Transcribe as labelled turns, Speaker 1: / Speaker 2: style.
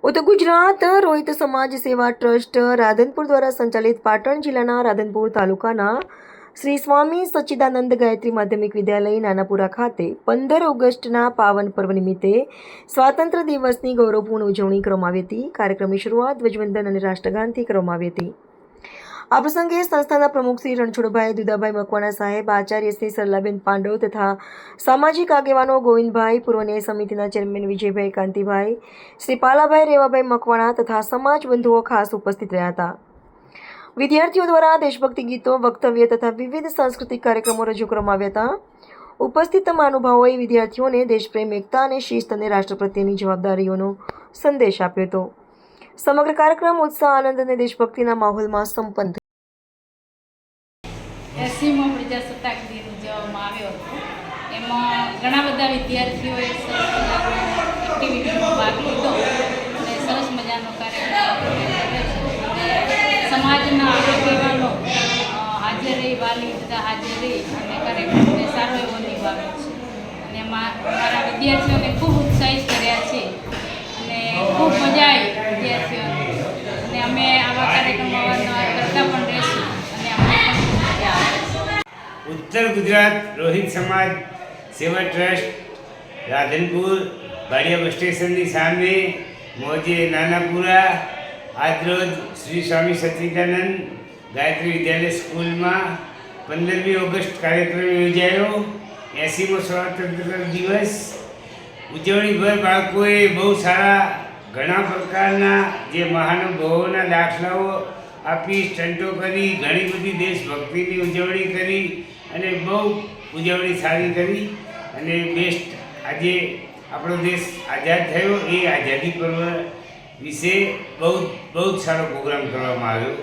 Speaker 1: ઉત્તર ગુજરાત રોહિત સમાજ સેવા ટ્રસ્ટ રાધનપુર દ્વારા સંચાલિત પાટણ જિલ્લાના રાધનપુર તાલુકાના શ્રી સ્વામી સચ્ચિદાનંદ ગાયત્રી માધ્યમિક વિદ્યાલય નાનાપુરા ખાતે 15 ઓગસ્ટના પાવન પર્વ નિમિત્તે સ્વાતંત્ર્ય દિવસની ગૌરવપૂર્ણ ઉજવણી કરવામાં આવી હતી। કાર્યક્રમની શરૂઆત ધ્વજવંદન અને રાષ્ટ્રગાનથી કરવામાં આવી હતી। આ પ્રસંગે સંસ્થાના પ્રમુખ શ્રી રણછોડભાઈ દુદાભાઈ મકવાણા સાહેબ, આચાર્ય શ્રી સરલાબેન પાંડવ તથા સામાજિક આગેવાનો ગોવિંદભાઈ, પૂર્વ ન્યાય સમિતિના ચેરમેન વિજયભાઈ કાંતિભાઈ, શ્રી પાલાભાઈ રેવાભાઈ મકવાણા તથા સમાજ બંધુઓ ખાસ ઉપસ્થિત રહ્યા હતા। વિદ્યાર્થીઓ દ્વારા દેશભક્તિ ગીતો, વક્તવ્ય તથા વિવિધ સાંસ્કૃતિક કાર્યક્રમો રજૂ કરવામાં આવ્યા હતા। ઉપસ્થિત મહાનુભાવોએ વિદ્યાર્થીઓને દેશપ્રેમ, એકતા અને શિસ્ત અને રાષ્ટ્ર પ્રત્યેની જવાબદારીઓનો સંદેશ આપ્યો હતો। સમગ્ર કાર્યક્રમ ઉત્સાહ, આનંદ અને દેશભક્તિના માહોલમાં સંપન્ન થયો।
Speaker 2: 80મો પ્રજાસત્તાક દિન ઉજવવામાં આવ્યો હતો। એમાં ઘણા બધા વિદ્યાર્થીઓએ સરસ મજાનો એક્ટિવિટીમાં ભાગ લીધો અને સરસ મજાનો કાર્યક્રમ સમાજના આગેવાનો હાજર રહી, વાલી બધા હાજર રહી અને કાર્યક્રમને સારો એવો નિભાવ્યો છે અને એમાં અમારા વિદ્યાર્થીઓને ખૂબ ઉત્સાહિત કર્યા છે અને ખૂબ મજા આવી વિદ્યાર્થીઓને અને અમે આવા કાર્યક્રમો અવારનવાર કરતા પણ રહીશું અને અમને પણ મજા આવે।
Speaker 3: उत्तर गुजरात रोहित समाज सेवा ट्रस्ट राधनपुर बाड़िया बस स्टेशन की सामने मौजे नानापुरा आज रोज श्री स्वामी सच्चिदानंद गायत्री विद्यालय स्कूल में 15મી ઓગસ્ટ कार्यक्रम योजायो। 80મો સ્વાતંત્ર્ય દિવસ ઉજવણીભર બાળકોએ બહુ સારા ઘણા પ્રકારના જે મહાનુભાવોના દાખલાઓ આપી, સ્ટંટો કરી, ઘણી બધી દેશભક્તિની ઉજવણી કરી અને બહુ ઉજવણી સારી કરી અને બેસ્ટ આજે આપણો દેશ આઝાદ થયો એ આઝાદી પર્વ વિશે બહુ જ સારો પ્રોગ્રામ કરવામાં આવ્યો।